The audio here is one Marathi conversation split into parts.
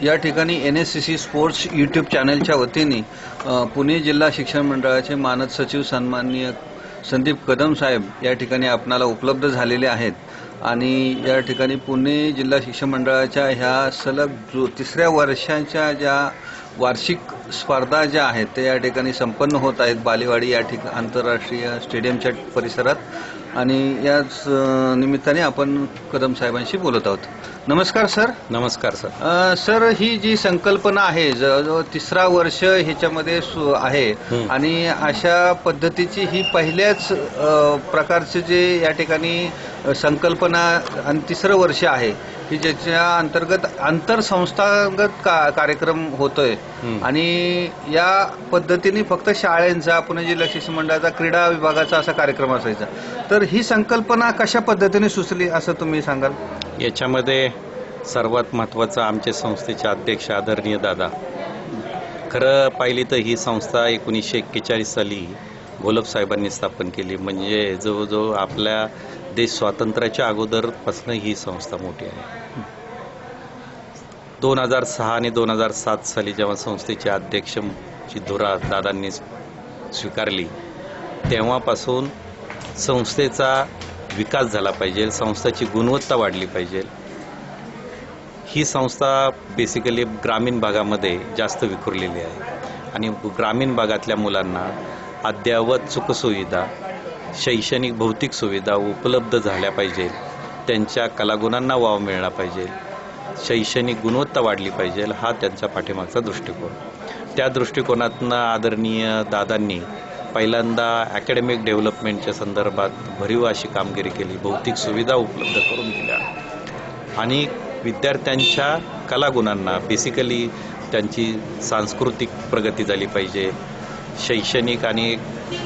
या ठिकाणी NSCC स्पोर्ट्स यूट्यूब चॅनलच्या वतीने पुणे जिल्हा शिक्षण मंडळाचे मानद सचिव सन्माननीय संदीप कदम साहेब या ठिकाणी आपणाला उपलब्ध झालेले आहेत आणि या ठिकाणी पुणे जिल्हा शिक्षण मंडळाच्या ह्या सलग तिसऱ्या वर्षाच्या ज्या वार्षिक स्पर्धा ज्या आहेत ते या ठिकाणी संपन्न होत आहेत बालेवाडी या ठिकाणी आंतरराष्ट्रीय स्टेडियमच्या परिसरात आणि याच निमित्ताने आपण कदम साहेबांशी बोलत आहोत। नमस्कार सर। नमस्कार सर। सर ही जी संकल्पना आहे जवळजवळ तिसरा वर्ष ह्याच्यामध्ये आहे आणि अशा पद्धतीची ही पहिल्याच प्रकारचे जे या ठिकाणी संकल्पना आणि तिसरं वर्ष आहे की ज्याच्या अंतर्गत आंतरसंस्थागत कार्यक्रम होतोय आणि या पद्धतीने फक्त शाळांचा पुणे जिल्हा शिक्षण मंडळाचा क्रीडा विभागाचा असा कार्यक्रम असायचा, तर ही संकल्पना कशा पद्धतीने सुचली असं तुम्ही सांगाल? याच्यामध्ये सर्वात महत्त्वाचं आमचे संस्थेचे अध्यक्ष आदरणीय दादा, खरं पाहिली तर ही संस्था 1941 साली घोलप साहेबांनी स्थापन केली, म्हणजे जवळजवळ आपल्या देश स्वातंत्र्याच्या अगोदरपासून ही संस्था मोठी आहे। 2006 आणि 2007 साली जेव्हा संस्थेचे अध्यक्षची धुरा दादांनी स्वीकारली तेव्हापासून संस्थेचा विकास झाला पाहिजे, संस्थेची गुणवत्ता वाढली पाहिजे। ही संस्था बेसिकली ग्रामीण भागामध्ये जास्त विखुरलेली आहे आणि ग्रामीण भागातल्या मुलांना अद्ययावत सुखसुविधा, शैक्षणिक भौतिक सुविधा उपलब्ध झाल्या पाहिजे, त्यांच्या कलागुणांना वाव मिळाला पाहिजे, शैक्षणिक गुणवत्ता वाढली पाहिजे, हा त्यांचा पाठीमागचा दृष्टिकोन। त्या दृष्टिकोनातून आदरणीय दादांनी पहिल्यांदा अकॅडमिक डेव्हलपमेंटच्या संदर्भात भरीव अशी कामगिरी केली, भौतिक सुविधा उपलब्ध करून दिल्या आणि विद्यार्थ्यांच्या कलागुणांना बेसिकली त्यांची सांस्कृतिक प्रगती झाली पाहिजे, शैक्षणिक आणि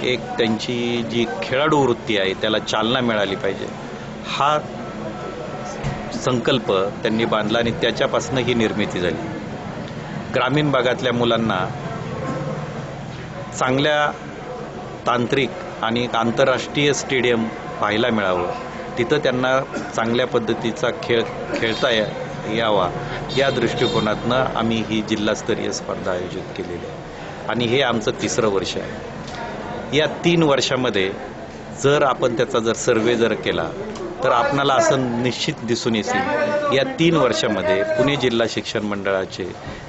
एक त्यांची जी खेळाडू वृत्ती आहे त्याला चालना मिळाली पाहिजे, हा संकल्प त्यांनी बांधला आणि त्याच्यापासून ही निर्मिती झाली। ग्रामीण भागातल्या मुलांना चांगल्या तांत्रिक आणि आंतरराष्ट्रीय स्टेडियम पाहायला मिळावं, तिथं त्यांना चांगल्या पद्धतीचा खेळ खेळता यावा या दृष्टिकोनातून आम्ही ही जिल्हास्तरीय स्पर्धा आयोजित केलेली आहे आणि हे आमचं तिसरं वर्ष आहे। या 3 वर्षामध्ये जर आपण त्याचा जर सर्वे जर केला तर आपणाला असं निश्चित दिसून येईल या 3 वर्षामध्ये पुणे जिल्हा शिक्षण मंडळाचे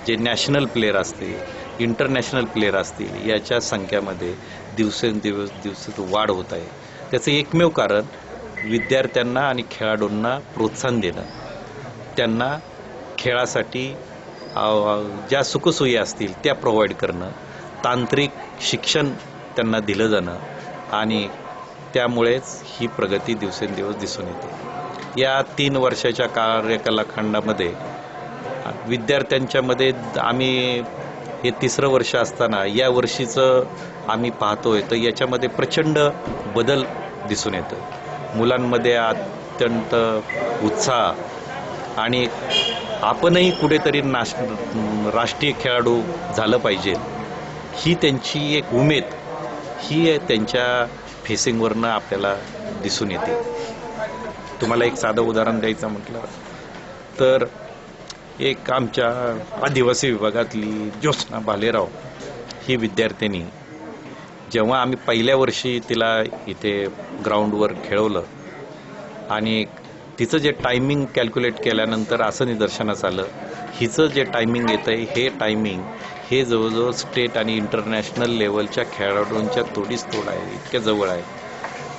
जे नॅशनल प्लेयर असतील, इंटरनॅशनल प्लेयर असतील, याच्या संख्यामध्ये दिवसेंदिवस वाढ होत आहे। त्याचं एकमेव कारण विद्यार्थ्यांना आणि खेळाडूंना प्रोत्साहन देणं, त्यांना खेळासाठी ज्या सुखसोयी असतील त्या प्रोव्हाइड करणं, तांत्रिक शिक्षण त्यांना दिलं जाणं आणि त्यामुळेच ही प्रगती दिवसेंदिवस दिसून येते। या 3 वर्षाच्या कार्यकालखंडामध्ये विद्यार्थ्यांच्यामध्ये आम्ही हे तिसरं वर्ष असताना या वर्षीचं आम्ही पाहतोय तर याच्यामध्ये प्रचंड बदल दिसून येतो। मुलांमध्ये अत्यंत उत्साह आणि आपणही कुठेतरी राष्ट्रीय खेळाडू झालं पाहिजे ही त्यांची एक उमेद, ही त्यांच्या फेसिंगवरनं आपल्याला दिसून येते। तुम्हाला एक साधं उदाहरण द्यायचं म्हटलं तर एक आमच्या आदिवासी विभागातली ज्योत्स्ना भालेराव ही विद्यार्थिनी, जेव्हा आम्ही पहिल्या वर्षी तिला इथे ग्राउंडवर खेळवलं आणि तिचं जे टायमिंग कॅल्क्युलेट केल्यानंतर असं निदर्शनास आलं हिचं जे टायमिंग येतं आहे हे टायमिंग हे जवळजवळ स्टेट आणि इंटरनॅशनल लेवलच्या खेळाडूंच्या तोडीस तोड आहे, इतक्या जवळ आहे।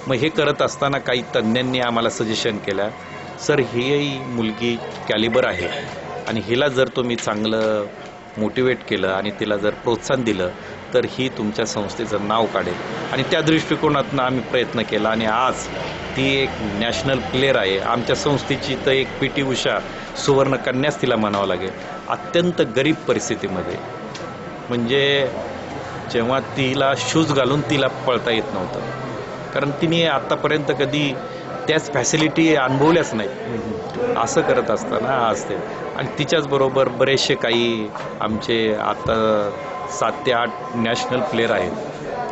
मग हे करत असताना काही तज्ज्ञांनी आम्हाला सजेशन केलं, सर ही मुलगी कॅलिबर आहे आणि हिला जर तुम्ही चांगलं मोटिवेट केलं आणि तिला जर प्रोत्साहन दिलं तर ही तुमच्या संस्थेचं नाव काढेल आणि त्या दृष्टिकोनातून आम्ही प्रयत्न केला आणि आज ती एक नॅशनल प्लेयर आहे। आमच्या संस्थेची तर एक PT उषा सुवर्ण कन्याच तिला म्हणावं लागेल, अत्यंत गरीब परिस्थितीमध्ये, म्हणजे जेव्हा तिला शूज घालून तिला पळता येत नव्हतं, कारण तिने आत्तापर्यंत कधी त्याच फॅसिलिटी अनुभवल्याच नाही। असं करत असताना आज ते आणि तिच्याचबरोबर बरेचसे काही आमचे आता 7 ते 8 नॅशनल प्लेयर आहेत,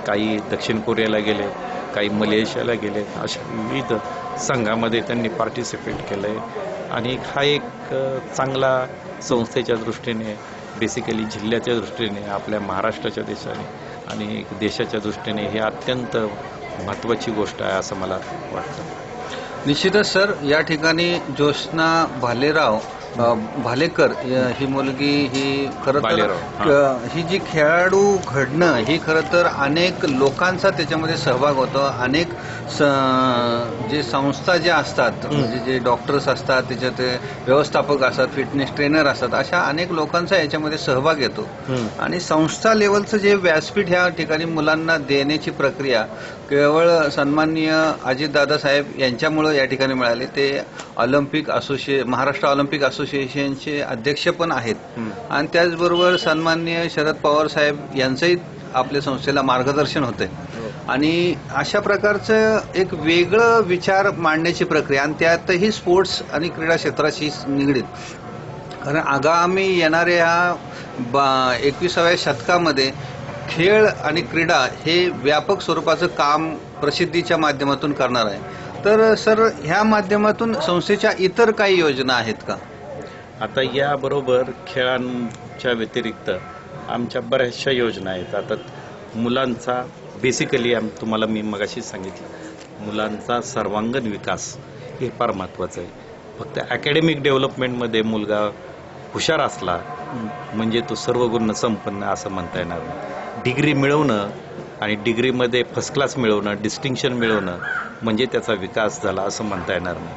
काही दक्षिण कोरियाला गेले, काही मलेशियाला गेले, अशा विविध संघामध्ये त्यांनी पार्टिसिपेट केलं आहे आणि हा एक चांगला संस्थेच्या दृष्टीने, बेसिकली जिल्ह्याच्या दृष्टीने, आपल्या महाराष्ट्राच्या देशाने आणि देशाच्या दृष्टीने हे अत्यंत महत्त्वाची गोष्ट आहे असं मला वाटतं. निश्चितच सर, या ठिकाणी ज्योत्स्ना भालेकर ही मुलगी ही खरं भालेराव, तर ही जी खेळाडू घडणं ही खरं तर अनेक लोकांचा त्याच्यामध्ये सहभाग होतो. अनेक जे संस्था ज्या असतात, म्हणजे जे डॉक्टर्स असतात, त्याच्यात व्यवस्थापक असतात, फिटनेस ट्रेनर असतात, अशा अनेक लोकांचा याच्यामध्ये सहभाग येतो. आणि संस्था लेवलचं जे व्यासपीठ ह्या ठिकाणी मुलांना देण्याची प्रक्रिया केवळ सन्माननीय अजितदादा साहेब यांच्यामुळे या ठिकाणी मिळाले. ते महाराष्ट्र ऑलिम्पिक असोसिएशनचे अध्यक्ष पण आहेत आणि त्याचबरोबर सन्माननीय शरद पवार साहेब यांचंही आपल्या संस्थेला मार्गदर्शन होते. आणि अशा प्रकारचं एक वेगळं विचार मांडण्याची प्रक्रिया आणि त्यातही स्पोर्ट्स आणि क्रीडा क्षेत्राशी निगडीत. कारण आगामी येणाऱ्या 21व्या शतकामध्ये खेळ आणि क्रीडा हे व्यापक स्वरूपाचं काम प्रसिद्धीच्या माध्यमातून करणार आहे. तर सर, ह्या माध्यमातून संस्थेच्या इतर काही योजना आहेत का? आता याबरोबर खेळांच्या व्यतिरिक्त आमच्या बऱ्याचशा योजना आहेत. आता मुलांचा बेसिकली तुम्हाला मी मगाशीच सांगितलं, मुलांचा सर्वांगीण विकास हे फार महत्त्वाचं आहे. फक्त अकॅडमिक डेव्हलपमेंटमध्ये मुलगा हुशार असला म्हणजे तो सर्व गुण संपन्न असं म्हणता येणार नाही. डिग्री मिळवणं आणि डिग्रीमध्ये फर्स्ट क्लास मिळवणं, डिस्टिंक्शन मिळवणं म्हणजे त्याचा विकास झाला असं म्हणता येणार नाही.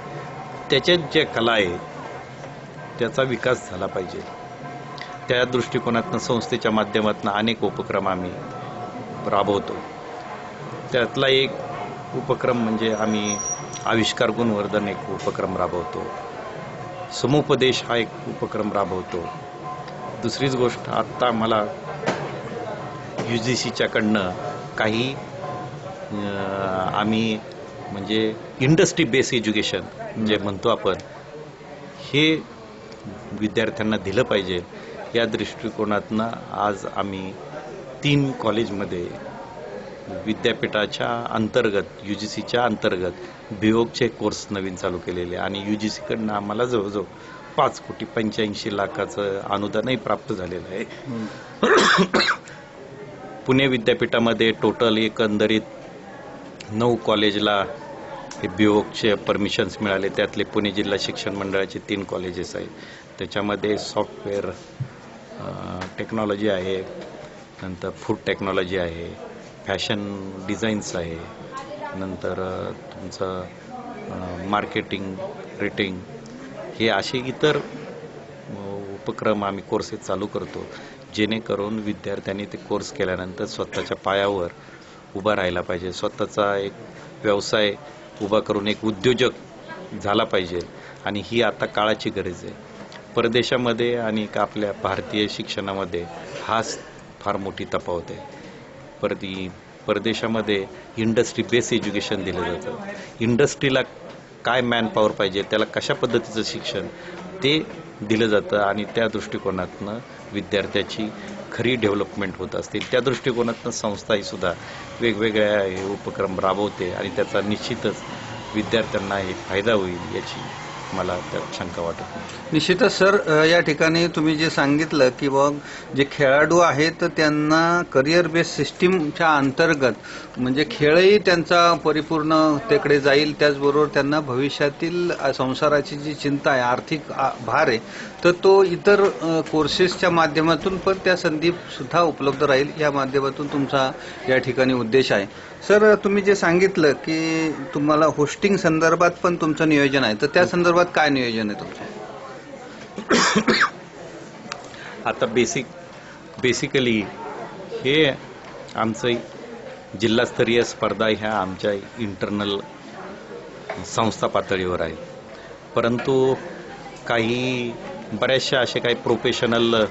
त्याच्यात जे कला आहे त्याचा विकास झाला पाहिजे. त्या दृष्टिकोनातून संस्थेच्या माध्यमातून अनेक उपक्रम आम्ही राबवतो. त्यातला एक उपक्रम म्हणजे आम्ही आविष्कार गुणवर्धन एक उपक्रम राबवतो, समुपदेश हा एक उपक्रम राबवतो. दुसरीच गोष्ट, आत्ता मला UGCच्याकडनं काही आम्ही म्हणजे इंडस्ट्री बेस एज्युकेशन जे म्हणतो आपण, हे विद्यार्थ्यांना दिलं पाहिजे या दृष्टिकोनातनं आज आम्ही 3 कॉलेजमध्ये विद्यापीठाच्या अंतर्गत, UGCच्या अंतर्गत बिओगचे कोर्स नवीन चालू केलेले आणि UGCकडनं आम्हाला जवळजवळ 5,85,00,000चं अनुदानही प्राप्त झालेलं आहे. पुणे विद्यापीठामध्ये टोटल एकंदरीत 9 कॉलेजला हे बिओगचे परमिशन्स मिळाले. त्यातले पुणे जिल्हा शिक्षण मंडळाचे 3 कॉलेजेस आहेत. त्याच्यामध्ये सॉफ्टवेअर टेक्नॉलॉजी आहे, नंतर फूड टेक्नॉलॉजी आहे, फॅशन डिझाईन्स आहे, नंतर तुमचं मार्केटिंग, रेटिंग, हे असे इतर उपक्रम आम्ही कोर्सेस चालू करतो, जेणेकरून विद्यार्थ्यांनी ते कोर्स केल्यानंतर स्वतःच्या पायावर उभा राहायला पाहिजे, स्वतःचा एक व्यवसाय उभा करून एक उद्योजक झाला पाहिजे. आणि ही आता काळाची गरज आहे. परदेशामध्ये आणि आपल्या भारतीय शिक्षणामध्ये हाच फार मोठी तफावत आहे. परदेशामध्ये इंडस्ट्री बेस एज्युकेशन दिलं जातं. इंडस्ट्रीला काय मॅनपॉवर पाहिजे, त्याला कशा पद्धतीचं शिक्षण ते दिलं जातं आणि त्या दृष्टिकोनातनं विद्यार्थ्याची खरी डेव्हलपमेंट होत असते. त्या दृष्टिकोनातनं संस्थाही सुद्धा वेगवेगळ्या हे उपक्रम राबवते आणि त्याचा निश्चितच विद्यार्थ्यांना हे फायदा होईल याची मला त्यात शंका वाटत नाही. निश्चितच सर, या ठिकाणी तुम्ही जे सांगितलं की मग जे खेळाडू आहेत त्यांना करिअर बेस सिस्टीमच्या अंतर्गत म्हणजे खेळही त्यांचा परिपूर्णतेकडे जाईल, त्याचबरोबर त्यांना भविष्यातील संसाराची जी चिंता आहे, आर्थिक भार आहे, तर तो इतर कोर्सेसच्या माध्यमातून पण त्या संधी सुद्धा उपलब्ध राहील, या माध्यमातून तुमचा या ठिकाणी उद्देश आहे. सर, तुम्ही जे सांगितलं की तुम्हाला होस्टिंग संदर्भात पण तुमचं नियोजन आहे, तर त्या संदर्भात काय नियोजन आहे तुमचं? आता बेसिकली हे आमचं जिल्हास्तरीय स्पर्धा ह्या आमच्या इंटरनल संस्था पातळीवर आहे. परंतु बऱ्याचशा असे काही प्रोफेशनल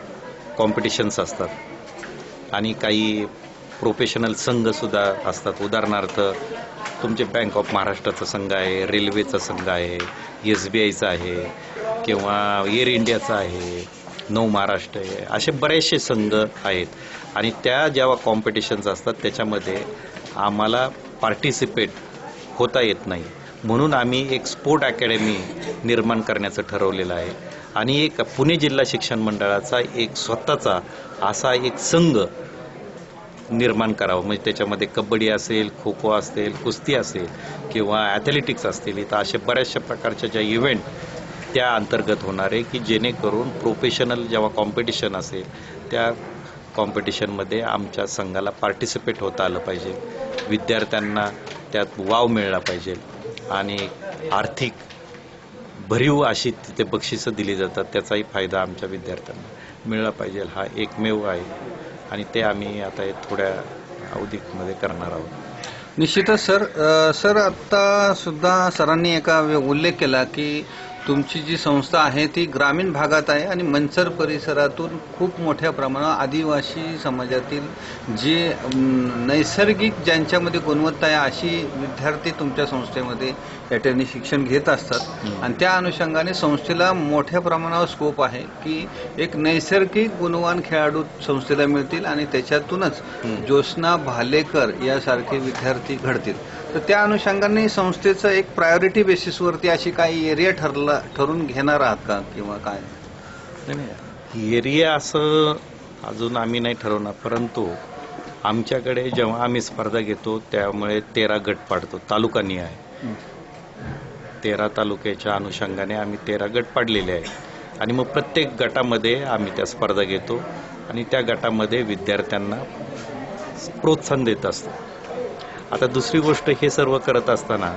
कॉम्पिटिशन्स असतात आणि काही प्रोफेशनल संघसुद्धा असतात. उदाहरणार्थ तुमचे बँक ऑफ महाराष्ट्राचा संघ आहे, रेल्वेचा संघ आहे, SBIचा आहे किंवा एअर इंडियाचा आहे, नव महाराष्ट्र आहे, असे बरेचसे संघ आहेत. आणि त्या जेव्हा कॉम्पिटिशन्स असतात त्याच्यामध्ये आम्हाला पार्टिसिपेट होता येत नाही. म्हणून आम्ही एक स्पोर्ट अकॅडमी निर्माण करण्याचं ठरवलेलं आहे आणि एक पुणे जिल्हा शिक्षण मंडळाचा एक स्वतःचा असा एक संघ निर्माण करावं. म्हणजे त्याच्यामध्ये कबड्डी असेल, खो खो असेल, कुस्ती असेल किंवा ॲथलेटिक्स असतील, इथं अशा बऱ्याचशा प्रकारच्या ज्या इव्हेंट त्या अंतर्गत होणार आहे की जेणेकरून प्रोफेशनल जेव्हा कॉम्पिटिशन असेल त्या कॉम्पिटिशनमध्ये आमच्या संघाला पार्टिसिपेट होता आलं पाहिजे, विद्यार्थ्यांना त्यात वाव मिळाला पाहिजे आणि आर्थिक भरीव अशी तिथे बक्षिसं दिली जातात, त्याचाही फायदा आमच्या विद्यार्थ्यांना मिळाला पाहिजे. हा एकमेव आहे आणि ते आम्ही आता थोड्या अवधीमध्ये करणार आहोत. निश्चितच सर आत्ता सुद्धा सरांनी एका उल्लेख केला की तुमची जी संस्था आहे ती ग्रामीण भागात आहे आणि मंचर परिसरातून खूप मोठ्या प्रमाणात आदिवासी समाजातील जे नैसर्गिक ज्यांच्यामध्ये गुणवत्ता आहे अशी विद्यार्थी तुमच्या संस्थेमध्ये या ठिकाणी शिक्षण घेत असतात आणि त्या अनुषंगाने संस्थेला मोठ्या प्रमाणावर स्कोप आहे की एक नैसर्गिक गुणवान खेळाडू संस्थेला मिळतील आणि त्याच्यातूनच ज्योत्स्ना भालेकर यासारखे विद्यार्थी घडतील. तर त्या अनुषंगाने संस्थेचं एक प्रायोरिटी बेसिसवरती अशी काही एरिया ठरून घेणार आहात का किंवा काय? नाही, एरिया असं अजून आम्ही नाही ठरवणार, परंतु आमच्याकडे जेव्हा आम्ही स्पर्धा घेतो त्यामुळे 13 गट पाडतो, तालुकानिहाय आहे. 13 तालुक्याच्या अनुषंगाने आम्ही 13 गट पाडलेले आहेत आणि मग प्रत्येक गटामध्ये आम्ही त्या स्पर्धा घेतो आणि त्या गटामध्ये विद्यार्थ्यांना प्रोत्साहन देत असतो. आता दुसरी गोष्ट, हे सर्व करत असताना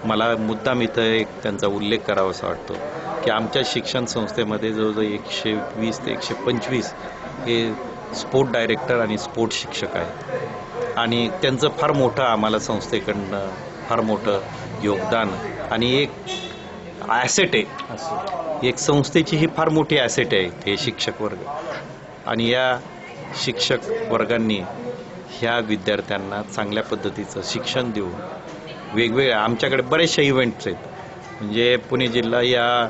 मला मुद्दाम इथं एक त्यांचा उल्लेख करावासा वाटतो की आमच्या शिक्षण संस्थेमध्ये जवळजवळ 120 ते 125 हे स्पोर्ट डायरेक्टर आणि स्पोर्ट शिक्षक आहेत आणि त्यांचं फार मोठं आम्हाला संस्थेकडनं फार मोठं योगदान आणि एक ॲसेट आहे. एक संस्थेची ही फार मोठी ॲसेट आहे हे शिक्षक वर्ग आणि या शिक्षक वर्गांनी ह्या विद्यार्थ्यांना चांगल्या पद्धतीचं शिक्षण देऊन वेगवेगळ्या आमच्याकडे बरेचशा इव्हेंट्स आहेत. म्हणजे पुणे जिल्हा या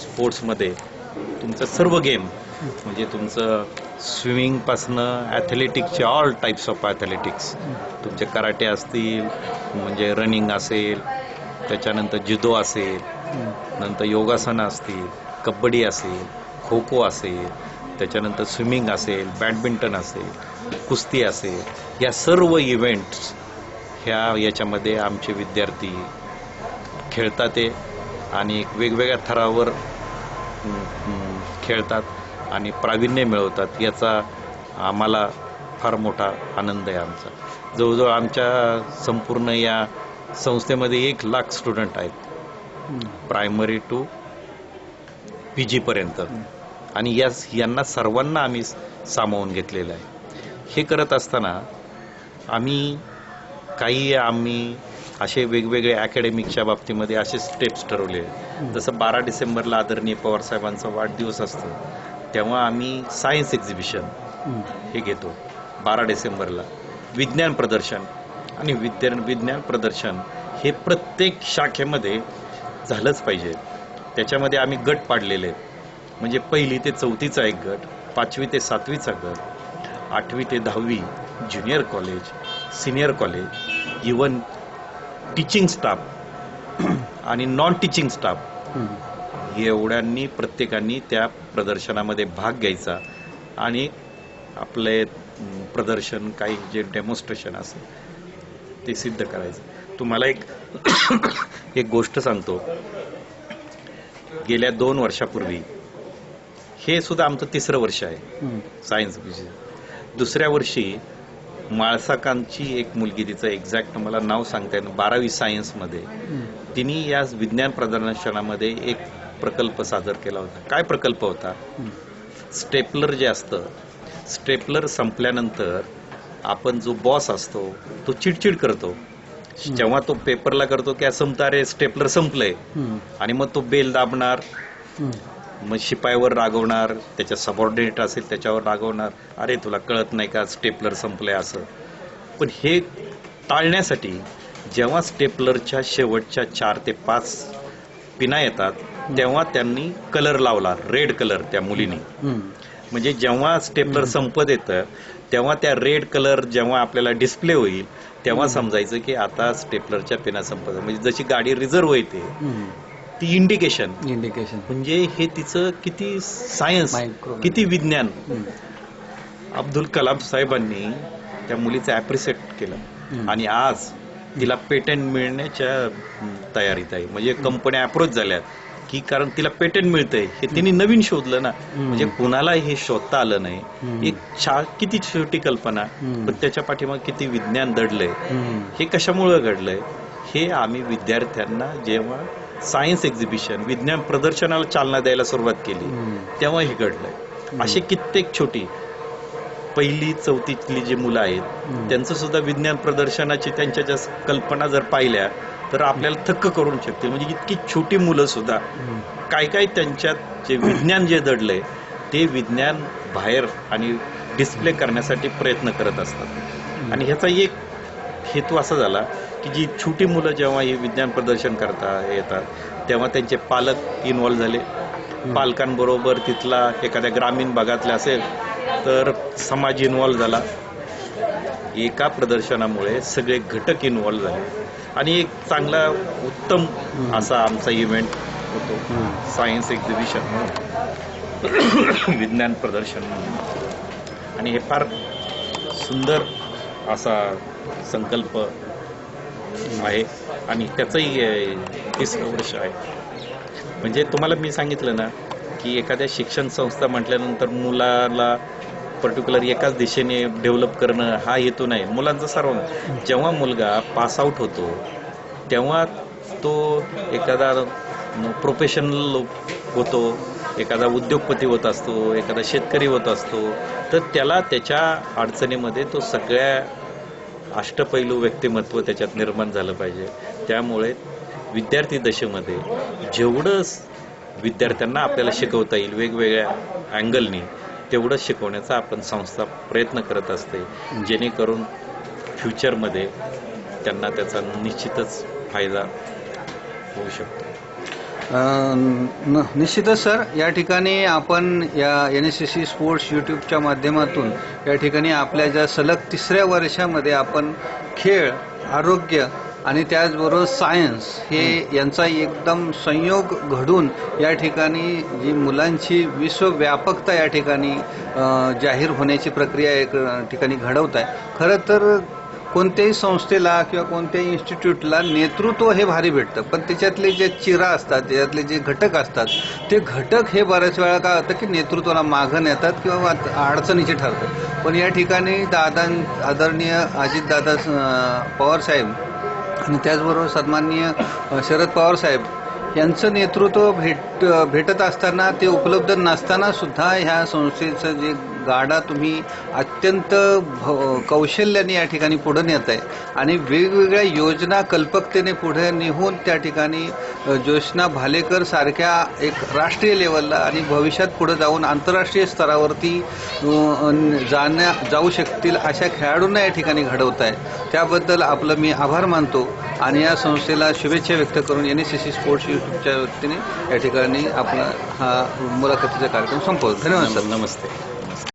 स्पोर्ट्समध्ये तुमचं सर्व गेम म्हणजे तुमचं स्विमिंगपासनं ॲथलेटिक्सचे ऑल टाईप्स ऑफ ॲथलेटिक्स, तुमचे कराटे असतील, म्हणजे रनिंग असेल, त्याच्यानंतर जुदो असेल, नंतर योगासनं असतील, कबड्डी असेल, खो खो असेल, त्याच्यानंतर स्विमिंग असेल, बॅडमिंटन असेल, कुस्ती असेल, या सर्व इव्हेंट्स याच्यामध्ये आमचे विद्यार्थी खेळतात ते आणि एक वेगवेगळ्या थरावर खेळतात आणि प्रावीण्य मिळवतात. याचा आम्हाला फार मोठा आनंद आहे आमचा. जवळजवळ आमच्या संपूर्ण या संस्थेमध्ये 1 लाख स्टुडंट आहेत, प्रायमरी टू PG पर्यंत आणि यांना सर्वांना आम्ही सामावून घेतलेलं आहे. हे करत असताना आम्ही असे वेगवेगळे अकॅडमिकच्या बाबतीमध्ये असे स्टेप्स ठरवले. जसं 12 डिसेंबरला आदरणीय पवारसाहेबांचा वाढदिवस असतो तेव्हा आम्ही सायन्स एक्झिबिशन हे घेतो. 12 डिसेंबरला विज्ञान प्रदर्शन आणि विज्ञान प्रदर्शन हे प्रत्येक शाखेमध्ये झालंच पाहिजे. त्याच्यामध्ये आम्ही गट पाडलेले आहेत. म्हणजे 1ली ते 4थीचा एक गट, 5वी ते 7वीचा गट, 8वी ते 10वी junior college, senior college, even teaching staff आणि नॉन टीचिंग स्टाफ एवढ्यांनी प्रत्येकाने त्या प्रदर्शनामध्ये भाग घ्यायचा आणि आपले प्रदर्शन काही जे डेमॉन्स्ट्रेशन असेल ते सिद्ध करायचं. तुम्हाला एक गोष्ट सांगतो. गेल्या 2 वर्षापूर्वी, हे सुद्धा आमचं 3रं वर्ष आहे सायन्स विषय, 2ऱ्या वर्षी माळसाकांची एक मुलगी, तिचं एक्झॅक्ट मला नाव सांगता येईल, 12वी सायन्समध्ये तिने या विज्ञान प्रदर्शनामध्ये एक प्रकल्प सादर केला होता. काय प्रकल्प होता? स्टेपलर जे असतं, स्टेपलर संपल्यानंतर आपण जो बॉस असतो तो चिडचिड करतो. जेव्हा तो पेपरला करतो की संपता रे, स्टेपलर संपलंय, आणि मग तो बेल दाबणार, मग शिपायावर रागवणार, त्याच्या सबऑर्डिनेट असेल त्याच्यावर रागवणार, अरे तुला कळत नाही का स्टेपलर संपलंय असं. पण हे टाळण्यासाठी जेव्हा स्टेपलरच्या शेवटच्या 4 ते 5 पिना येतात तेव्हा त्यांनी कलर लावला, रेड कलर त्या मुलीने. म्हणजे जेव्हा स्टेपलर संपत येतं तेव्हा त्या रेड कलर जेव्हा आपल्याला डिस्प्ले होईल तेव्हा समजायचं की आता स्टेपलरच्या पेना संपत, म्हणजे जशी गाडी रिझर्व होते ती इंडिकेशन. म्हणजे हे तिचं किती सायन्स, किती विज्ञान. अब्दुल कलाम साहेबांनी त्या मुलीचं ॲप्रिशिएट केलं आणि आज तिला पेटंट मिळण्याच्या तयारीत आहे. म्हणजे कंपन्या अप्रोच झाल्यात की कारण तिला पेटंट मिळतंय, हे तिने नवीन शोधलं ना. म्हणजे कुणाला हे शोधता आलं नाही. एक किती छोटी कल्पना, पण त्याच्या पाठीमागे किती विज्ञान दडलंय. हे कशामुळे घडलंय हे आम्ही विद्यार्थ्यांना जेव्हा सायन्स एक्झिबिशन, विज्ञान प्रदर्शनाला चालना द्यायला सुरुवात केली तेव्हा हे घडलंय. असे कित्येक छोटी 1ली 4थीतली जी मुलं आहेत त्यांचं सुद्धा विज्ञान प्रदर्शनाची त्यांच्या ज्या कल्पना जर पाहिल्या तर आपल्याला थक्क करून शकतील. म्हणजे इतकी छोटी मुलं सुद्धा काय काय त्यांच्यात जे विज्ञान जे दडलंय ते विज्ञान बाहेर आणि डिस्प्ले करण्यासाठी प्रयत्न करत असतात. आणि ह्याचा एक हेतू असा झाला की जी छोटी मुलं जेव्हा हे विज्ञान प्रदर्शन करता येतात तेव्हा त्यांचे पालक इन्व्हॉल्व झाले. पालकांबरोबर तिथला एखाद्या ग्रामीण भागातला असेल तर समाज इन्व्हॉल्व झाला. एका प्रदर्शनामुळे सगळे घटक इन्व्हॉल्व झाले आणि एक चांगला उत्तम असा आमचा इव्हेंट होतो. सायन्स एक्झिबिशन म्हणून, विज्ञान प्रदर्शन म्हणून. आणि हे फार सुंदर असा संकल्प आहे आणि त्याचंही 3रं वर्ष आहे. म्हणजे तुम्हाला मी सांगितलं ना की एखाद्या शिक्षण संस्था म्हटल्यानंतर मुलाला पर्टिक्युलर एकाच दिशेने डेव्हलप करणं हा हेतू नाही. मुलांचा सर्व, जेव्हा मुलगा पास आउट होतो तेव्हा तो एखादा प्रोफेशनल होतो, एखादा उद्योगपती होत असतो, एखादा शेतकरी होत असतो, तर त्याला त्याच्या अडचणीमध्ये तो सगळ्या अष्टपैलू व्यक्तिमत्व त्याच्यात निर्माण झालं पाहिजे. त्यामुळे विद्यार्थी दशेमध्ये जेवढं विद्यार्थ्यांना आपल्याला शिकवता येईल वेगवेगळ्या अँगलनी तेवढं शिकवण्याचा आपण संस्था प्रयत्न करत असते, जेणेकरून फ्युचरमध्ये त्यांना त्याचा निश्चितच फायदा होऊ शकतो. निश्चितच सर, या ठिकाणी आपण या NSSC स्पोर्ट्स यूट्यूबच्या माध्यमातून या ठिकाणी आपल्या ज्या सलग 3ऱ्या वर्षामध्ये आपण खेळ, आरोग्य आणि त्याचबरोबर सायन्स हे यांचा एकदम संयोग घडून या ठिकाणी जी मुलांची विश्वव्यापकता या ठिकाणी जाहीर होण्याची प्रक्रिया एक ठिकाणी घडवत आहे. खरं तर कोणत्याही संस्थेला किंवा कोणत्याही इन्स्टिट्यूटला नेतृत्व हे भारी भेटतं, पण त्याच्यातले जे चिरा असतात, त्याच्यातले जे घटक असतात ते घटक हे बऱ्याच वेळा काय होतं की नेतृत्वाला मागं नेतात किंवा अडचणीचे ठरतात. पण या ठिकाणी आदरणीय अजितदादा पवार साहेब आणि त्याचबरोबर सन्माननीय शरद पवार साहेब यांचं नेतृत्व भेटत असताना, ते उपलब्ध नसताना सुद्धा ह्या संस्थेचं जे गाडा तुम्ही अत्यंत कौशल्याने या ठिकाणी पुढे नेत आहे आणि वेगवेगळ्या योजना कल्पकतेने पुढे नेऊन त्या ठिकाणी ज्योत्स्ना भालेकर सारख्या एक राष्ट्रीय लेवलला आणि भविष्यात पुढे जाऊन आंतरराष्ट्रीय स्तरावरती जाऊ शकतील अशा खेळाडूंना या ठिकाणी घडवत आहे. त्याबद्दल आपलं मी आभार मानतो आणि या संस्थेला शुभेच्छा व्यक्त करून NSSC स्पोर्ट्स यूट्यूबच्या वतीने या ठिकाणी आपला हा मुलाखतीचा कार्यक्रम संपवतो. धन्यवाद सर. नमस्ते.